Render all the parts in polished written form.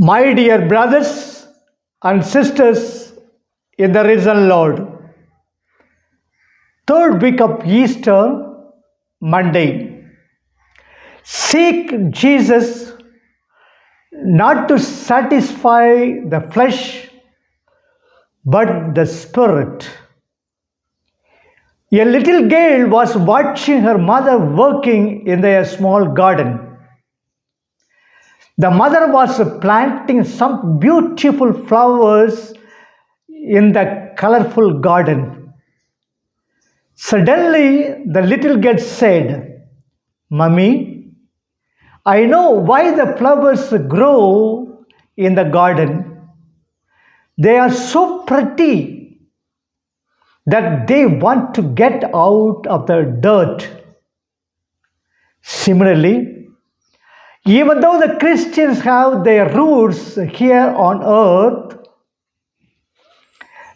My dear brothers and sisters in the risen Lord, third week of Easter, Monday. Seek Jesus not to satisfy the flesh but the spirit. A little girl was watching her mother working in their small garden. The mother was planting some beautiful flowers in the colorful garden. Suddenly, the little girl said, "Mummy, I know why the flowers grow in the garden. They are so pretty that they want to get out of the dirt." Similarly, even though the Christians have their roots here on earth,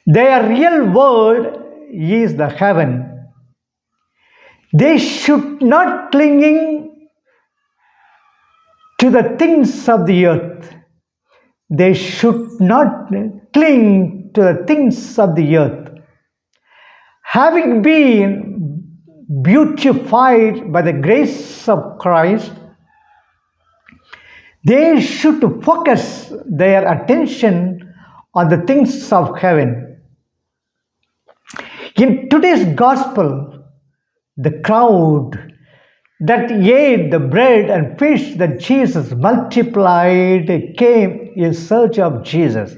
their real world is the heaven. They should not clinging to the things of the earth. They should not cling to the things of the earth. Having been beautified by the grace of Christ, they should focus their attention on the things of heaven. In today's gospel, the crowd that ate the bread and fish that Jesus multiplied came in search of Jesus.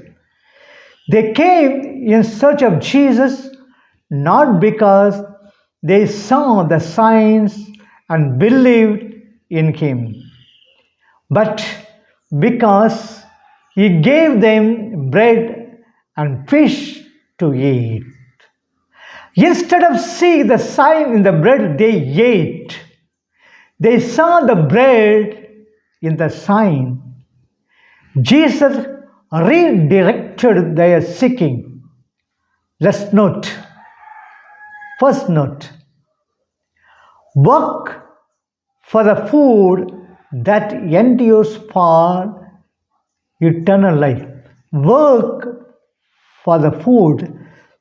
They came in search of Jesus not because they saw the signs and believed in him, but because he gave them bread and fish to eat. Instead of seeing the sign in the bread they ate, they saw the bread in the sign. Jesus redirected their seeking. Let's note. First note. Work for the food that endures for eternal life. Work for the food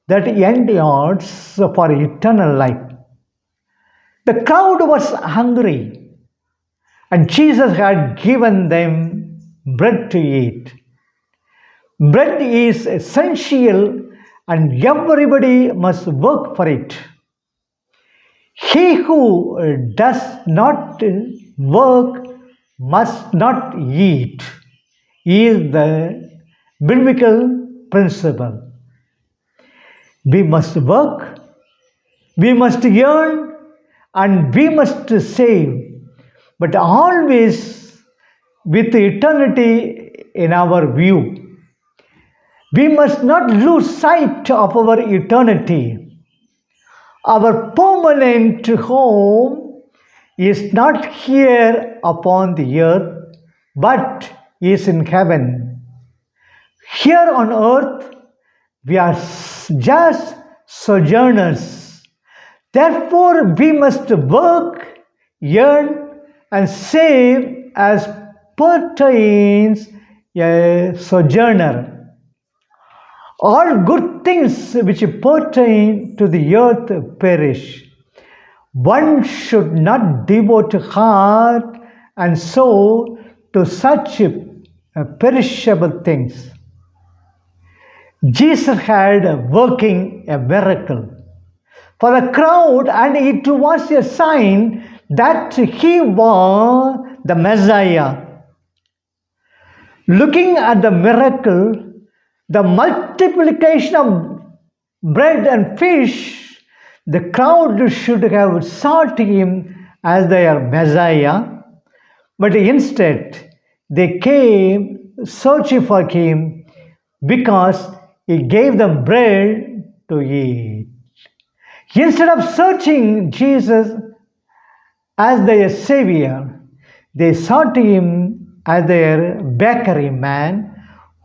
that endures for eternal life. The crowd was hungry, and Jesus had given them bread to eat. Bread is essential, and everybody must work for it. He who does not work must not eat is the biblical principle. We must work, we must earn, and we must save, but always with eternity in our view. We must not lose sight of our eternity. Our permanent home is not here upon the earth, but is in heaven. Here on earth, we are just sojourners. Therefore, we must work, earn, and save as pertains a sojourner. All good things which pertain to the earth perish. One should not devote heart and soul to such perishable things. Jesus had working a miracle for the crowd, and it was a sign that he was the Messiah. Looking at the miracle, the multiplication of bread and fish, the crowd should have sought him as their Messiah, but instead they came searching for him because he gave them bread to eat. Instead of searching Jesus as their Savior, they sought him as their bakery man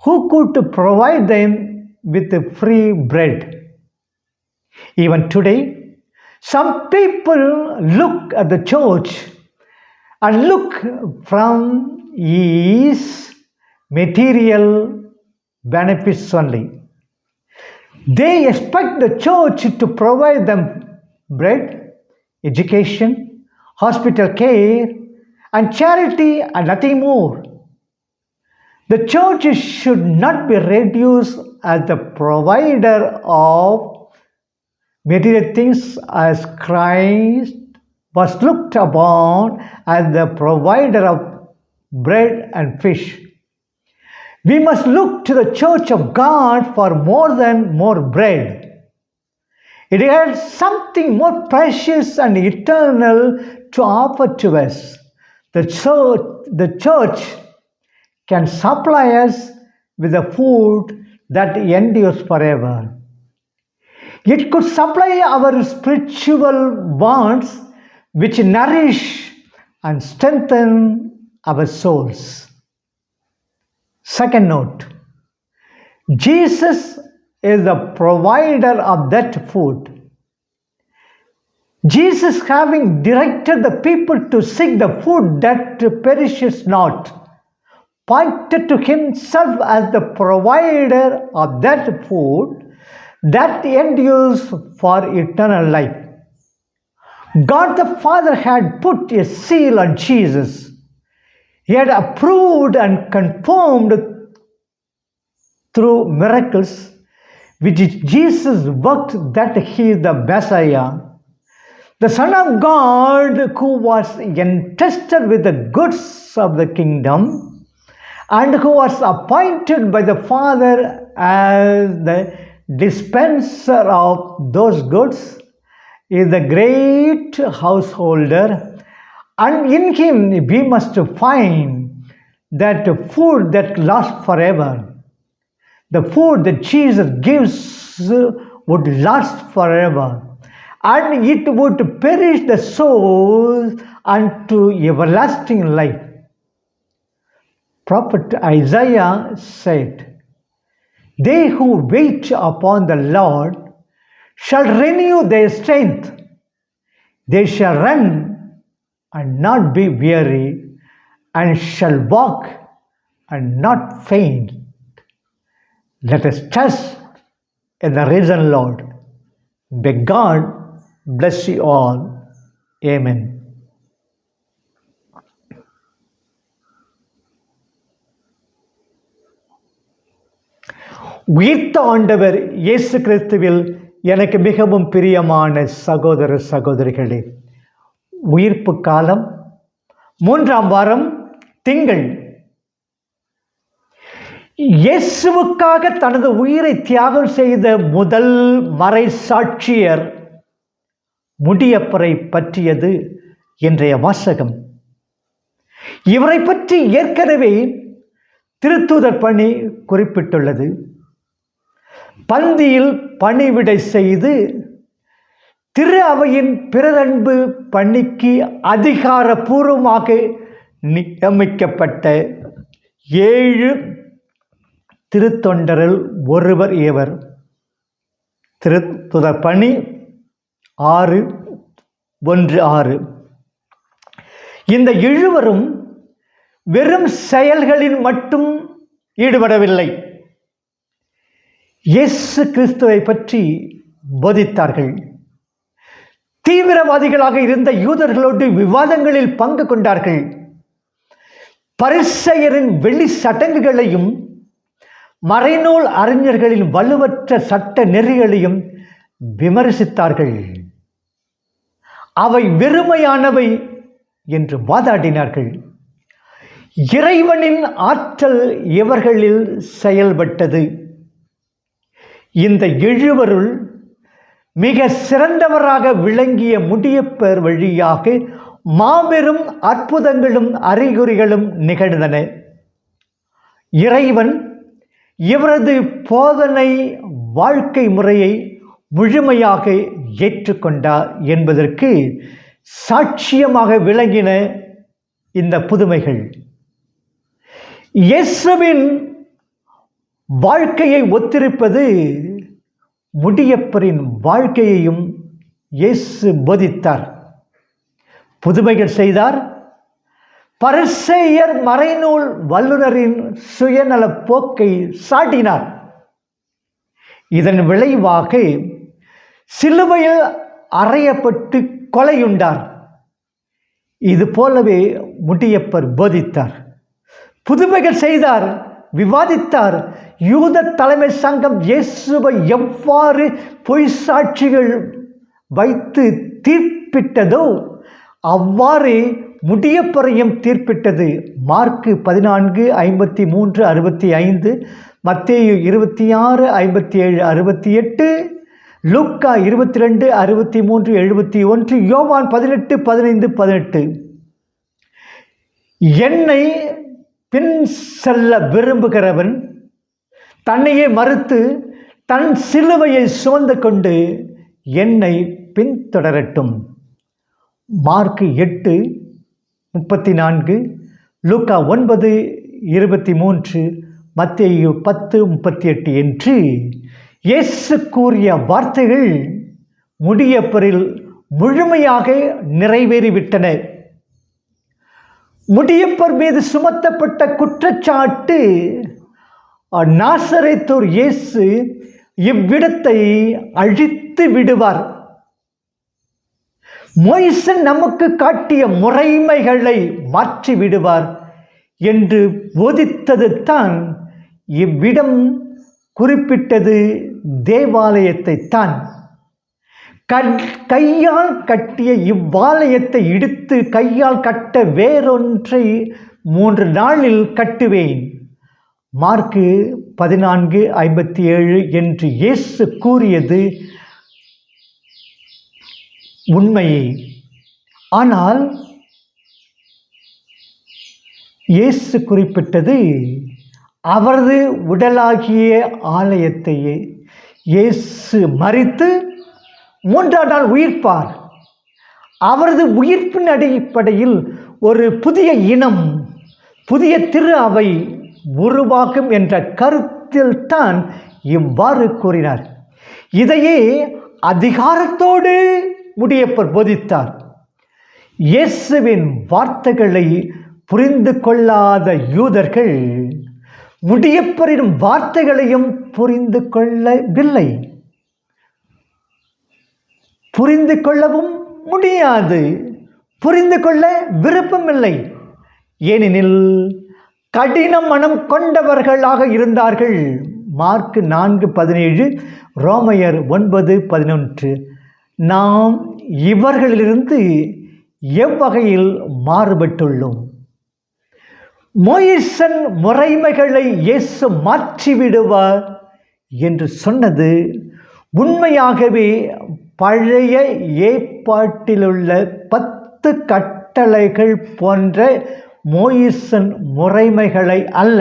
who could provide them with free bread. Even today, some people look at the church and look from east material benefits only. They expect the church to provide them bread, education, hospital care, and charity, and nothing more. The church should not be reduced as the provider of material things, as Christ was looked upon as the provider of bread and fish. We must look to the church of God for more than more bread. It has something more precious and eternal to offer to us. The church can supply us with the food that endures forever. It could supply our spiritual wants, which nourish and strengthen our souls. Second note, Jesus is the provider of that food. Jesus, having directed the people to seek the food that perishes not, pointed to himself as the provider of that food that endures for eternal life. God the Father had put a seal on Jesus. He had approved and confirmed through miracles which Jesus worked that he is the Messiah, the Son of God, who was entrusted with the goods of the kingdom and who was appointed by the Father as the dispenser of those goods, is the great householder, and in him we must find that food that lasts forever. The food that Jesus gives would last forever, and it would perish the soul unto everlasting life. Prophet Isaiah said, "They who wait upon the Lord shall renew their strength. They shall run and not be weary, and shall walk and not faint." Let us trust in the risen Lord. May God bless you all. Amen. உயிர்த்த ஆண்டவர் இயேசு கிறிஸ்துவில் எனக்கு மிகவும் பிரியமான சகோதர சகோதரிகளே, உயிர்ப்பு காலம் 3ஆம் வாரம் திங்கள். இயேசுவுக்காக தனது உயிரை தியாகம் செய்த முதல் மறை சாட்சியர் முடியப்பரை பற்றியது இன்றைய வாசகம். இவரை பற்றி ஏற்கனவே திருத்தூதர் பணி குறிப்பிட்டுள்ளது. பந்தியில் பணிவிடை செய்து திரு அவையின் பிறரன்பு பணிக்கு அதிகாரபூர்வமாக நியமிக்கப்பட்ட 7 திருத்தொண்டரில் ஒருவர் இவர். திருத்துதர் பணி 6:1-6. இந்த 7வரும் வெறும் செயல்களில் மட்டும் ஈடுபடவில்லை. இயேசு கிறிஸ்துவை பற்றி போதித்தார்கள். தீவிரவாதிகளாக இருந்த யூதர்களோடு விவாதங்களில் பங்கு கொண்டார்கள். பரிசேயரின் வெளி சடங்குகளையும் மறைநூல் அறிஞர்களின் வலுவற்ற சட்ட நெறிகளையும் விமர்சித்தார்கள். அவை வெறுமையானவை என்று வாதாடினார்கள். இறைவனின் ஆற்றல் இவர்களில் செயல்பட்டது. இந்த 7வருள் மிக சிறந்தவராக விளங்கிய முடியப்பர் வழியாக மாபெரும் அற்புதங்களும் அறிகுறிகளும் நிகழ்ந்தன. இறைவன் இவரது போதனை வாழ்க்கை முறையை முழுமையாக ஏற்றுக்கொண்டார் என்பதற்கு சாட்சியமாக விளங்கின இந்த புதுமைகள். இயேசுவின் வாழ்க்கையை ஒத்திருப்பது முடியப்பரின் வாழ்க்கையையும் இயேசு போதித்தார். புதுமைகள் செய்தார், பரிசேயர் மறைநூல் வல்லுனரின் சுயநல போக்கை சாட்டினார். இதன் விளைவாக சிலுவையில் அறையப்பட்டு கொலையுண்டார். இது போலவே முடியப்பர் போதித்தார், புதுமைகள் செய்தார், விவாதித்தார். யூத தலைமை சங்கம் இயேசுவை எவ்வாறு பொய் சாட்சிகள் வைத்து தீர்ப்பிட்டதோ அவ்வாறு முடியப்பரையும் தீர்ப்பிட்டது. மார்க்கு 14:53-65, மத்தேயு 26:57-68, லூக்கா 22:63-71, யோவான் 18:15-18. என்னை பின் செல்ல விரும்புகிறவன் தன்னையே மறுத்து தன் சிலுவையை சுமந்து கொண்டு என்னை பின்தொடரட்டும். மார்க்கு 8:34, லூக்கா 9:23, மத்தேயு 10:38 என்று இயேசு கூறிய வார்த்தைகள் முடியப்பரில் முழுமையாக நிறைவேறிவிட்டன. முடியப்பர் மீது சுமத்தப்பட்ட குற்றச்சாட்டு, நாசரேத்தூர் இயேசு இவ்விடத்தை அழித்து விடுவார், மோசே நமக்கு காட்டிய முறைமைகளை மாற்றி விடுவார் என்று போதித்தது தான். இவ்விடம் குறிப்பிட்டது தேவாலயத்தை தான். கையால் கட்டிய இவ்வாலயத்தை இடித்து கையால் கட்ட வேறொன்றை 3 நாளில் கட்டுவேன். மார்க்கு 14:57 என்று இயேசு கூறியது உண்மையே. ஆனால் இயேசு குறிப்பிட்டது அவரது உடலாகிய ஆலயத்தையே. இயேசு மரித்து 3ஆம் நாள் உயிர்ப்பார். அவரது உயிர்ப்பின் அடிப்படையில் ஒரு புதிய இனம், புதிய திரு அவை உருவாகும் என்ற கருத்தில் தான் இவ்வாறு கூறினார். இதையே அதிகாரத்தோடு முடியப்பர் போதித்தார். இயேசுவின் வார்த்தைகளை புரிந்து கொள்ளாத யூதர்கள் முடியப்பரின் வார்த்தைகளையும் புரிந்து கொள்ளவில்லை, புரிந்து கொள்ளவும் முடியாது, புரிந்து கொள்ள விருப்பமில்லை. ஏனெனில் கடின மனம் கொண்டவர்களாக இருந்தார்கள். மார்க்கு 4:17, ரோமையர் 9:11. நாம் இவர்களிலிருந்து எவ்வகையில் மாறுபட்டுள்ளோம்? மோசேயின் முறைமைகளை இயேசு மாற்றிவிடுவார் என்று சொன்னது உண்மையாகவே பழைய ஏற்பாட்டிலுள்ள 10 கட்டளைகள் போன்ற மோசேயின் முறைமைகளை அல்ல.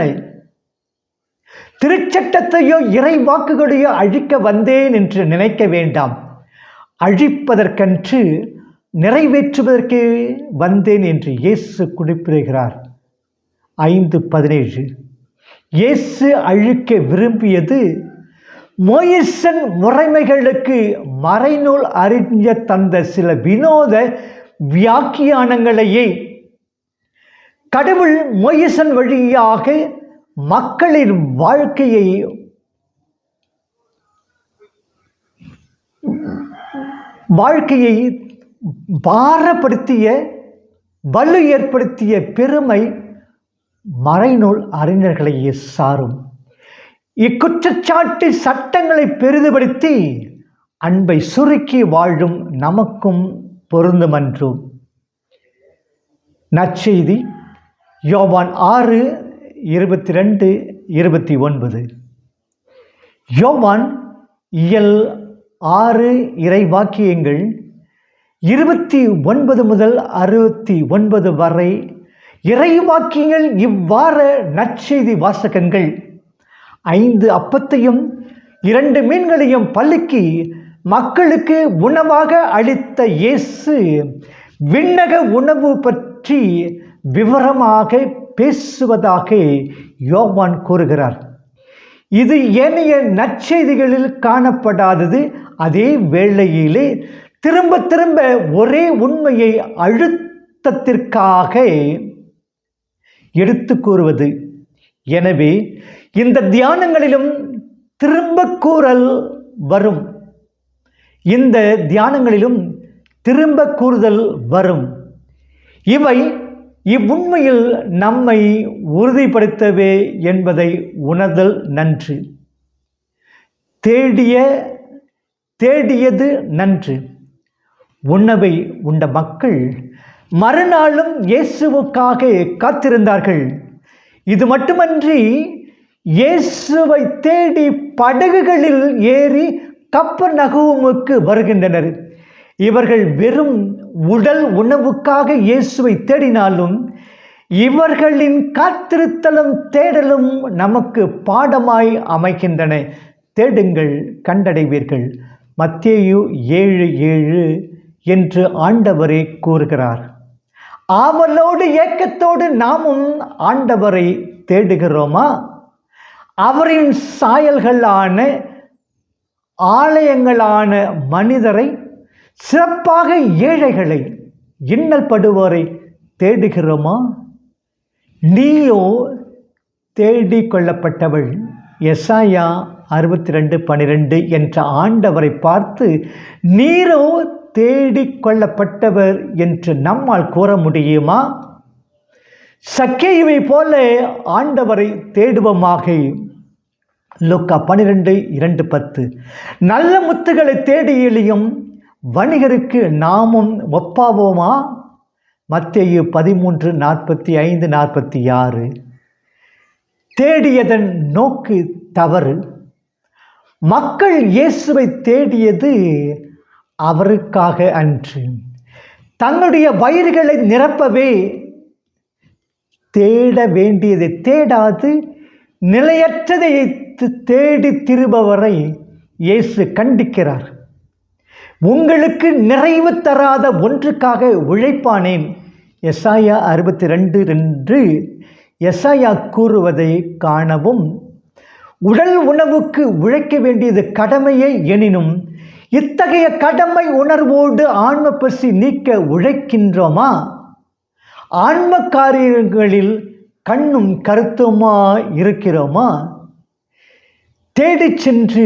திருச்சட்டத்தையோ இறை வாக்குகளையோ அழிக்க வந்தேன் என்று நினைக்க வேண்டாம். அழிப்பதற்கன்று நிறைவேற்றுவதற்கு வந்தேன் என்று இயேசு குறிப்பிடுகிறார். 5:17. இயேசு அழிக்க விரும்பியது மோசேயின் முறைமைகளுக்கு மறைநூல் அறிஞர் தந்த சில வினோத வியாக்கியானங்களையே. கடவுள் மோசேயின் வழியாக மக்களின் வாழ்க்கையை பாரப்படுத்திய, வலு ஏற்படுத்திய பெருமை மறைநூல் அறிஞர்களையே சாரும். இக்குற்றச்சாட்டு சட்டங்களை பெரிதுபடுத்தி அன்பை சுருக்கி வாழும் நமக்கும் பொருந்துமன்றோ? நற்செய்தி யோவான் 6:22-29. யோவான் இயல் 6 இறைவாக்கியங்கள் 29 முதல் 69 வரை. இறைவாக்கியங்கள் இவ்வாற நற்செய்தி வாசகங்கள்: 5 அப்பத்தையும் 2 மீன்களையும் பலுக்கி மக்களுக்கு உணவாக அளித்த இயேசு விண்ணக உணவு பற்றி விவரமாக பேசுவதாக யோவான் கூறுகிறார். இது ஏனைய நற்செய்திகளில் காணப்படாதது. அதே வேளையிலே திரும்ப திரும்ப ஒரே உண்மையை அழுத்தத்திற்காக எடுத்து கூறுவது. எனவே இந்த தியானங்களிலும் திரும்ப கூறல் வரும். இந்த தியானங்களிலும் திரும்ப கூறுதல் வரும். இவை இவ்வுண்மையில் நம்மை உறுதிப்படுத்தவே என்பதை உணர்தல் நன்று. தேடியது நன்று. உணவை உண்ட மக்கள் மறுநாளும் இயேசுவுக்காக காத்திருந்தார்கள். இது மட்டுமன்றி இயேசுவை தேடி படகுகளில் ஏறி கப்பர்நகூமுக்கு வருகின்றனர். இவர்கள் வெறும் உடல் உணவுக்காக இயேசுவை தேடினாலும் இவர்களின் காத்திருத்தலும் தேடலும் நமக்கு பாடமாய் அமைக்கின்றன. தேடுங்கள், கண்டடைவீர்கள். மத்தேயு 7:7 என்று ஆண்டவரே கூறுகிறார். ஆவலோடு ஏக்கத்தோடு நாமும் ஆண்டவரை தேடுகிறோமா? அவரின் சாயல்களான ஆலயங்களான மனிதரை, சிறப்பாக ஏழைகளை, இன்னல் படுவோரை தேடுகிறோமா? நீயோ தேடிக் கொள்ளப்பட்டவள், எசாயா 62:12 என்ற ஆண்டவரை பார்த்து நீரோ தேடிக் கொள்ளப்பட்டவர் என்று நம்மால் கூற முடியுமா? சக்கேயுவை போல ஆண்டவரை தேடுவோமாக. லூக்கா 12:2-10. நல்ல முத்துகளை தேடி எளியும் வணிகருக்கு நாமும் ஒப்பாவோமா? மத்தேயு 13:45-46. தேடியதன் நோக்கு தவறு. மக்கள் இயேசுவை தேடியது அவருக்காக அன்று, தங்களுடைய வயிறுகளை நிரப்பவே. தேட வேண்டியதை தேடாது நிலையற்றதை தேடி திருபவரை இயேசு கண்டிக்கிறார். உங்களுக்கு நிறைவு தராத ஒன்றுக்காக உழைப்பானேன், எசாயா 62:2 எசாயா கூறுவதை காணவும். உடல் உணவுக்கு உழைக்க வேண்டியது கடமையே எனினும் இத்தகைய கடமை உணர்வோடு ஆன்ம பசி நீக்க உழைக்கின்றோமா? ஆன்ம காரியங்களில் கண்ணும் கருத்துமா இருக்கிறோமா? தேடி சென்று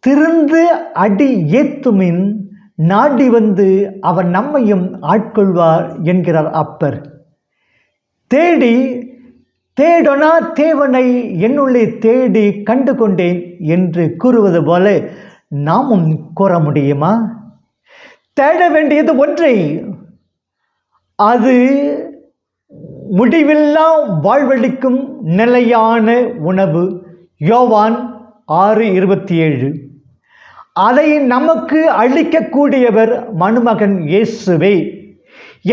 திருந்து அடி ஏத்துமின் நாடி வந்து அவர் நம்மையும் ஆட்கொள்வார் என்கிறார் அப்பர். தேடொனா தேவனை என்னுள்ளே தேடி கண்டு கொண்டேன் என்று கூறுவது போல நாமும் கூற முடியுமா? தேட வேண்டியது ஒன்றை, அது முடிவில்லா வாழ்வளிக்கும் நிலையான உணவு. யோவான் 6:27. அதை நமக்கு அளிக்கக்கூடியவர் மணுமகன் இயேசுவே.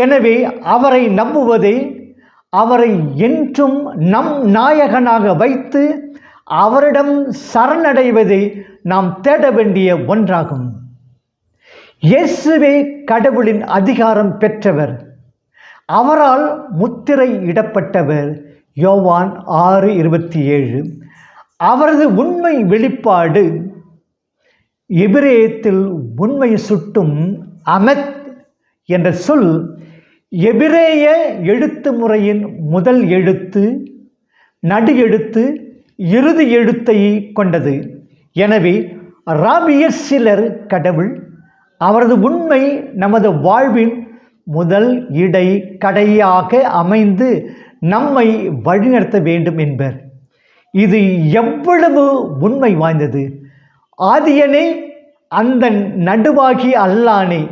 எனவே அவரை நம்புவதே, அவரை என்றும் நம் நாயகனாக வைத்து அவரிடம் சரணடைவதை நாம் தேட வேண்டிய ஒன்றாகும். இயேசுவே கடவுளின் அதிகாரம் பெற்றவர், அவரால் முத்திரை இடப்பட்டவர். யோவான் 6:27. அவரது உண்மை வெளிப்பாடு. எபிரேயத்தில் உண்மை சுட்டும் அமெத் என்ற சொல் எபிரேய எழுத்து முறையின் முதல் எழுத்து, நடு எழுத்து, இறுதி எழுத்தை கொண்டது. எனவே ராபியர் சிலர் கடவுள், அவரது உண்மை நமது வாழ்வின் முதல் இடை கடையாக அமைந்து நம்மை வழிநடத்த வேண்டும் என்பர். இது எவ்வளவு உண்மை வாய்ந்தது! ஆதியனே, அந்த நடுவாகி அல்லானே,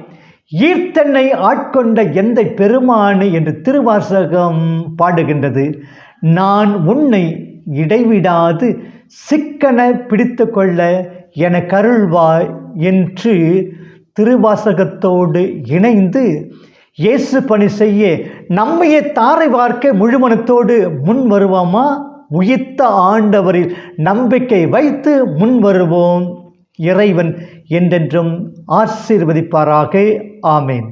ஈர்த்தன்னை ஆட்கொண்ட எந்த பெருமானு என்று திருவாசகம் பாடுகின்றது. நான் உன்னை இடைவிடாது சிக்கன பிடித்து கொள்ள என கருள்வாய் என்று திருவாசகத்தோடு இணைந்து இயேசு பணி செய்ய நம்மையே தாரை வார்க்க முழுமனத்தோடு முன் வருவோமா? உயிர்த்த ஆண்டவரில் நம்பிக்கை வைத்து முன் வருவோம். இறைவன் என்றென்றும் ஆசீர்வதிப்பாராக. ஆமேன்.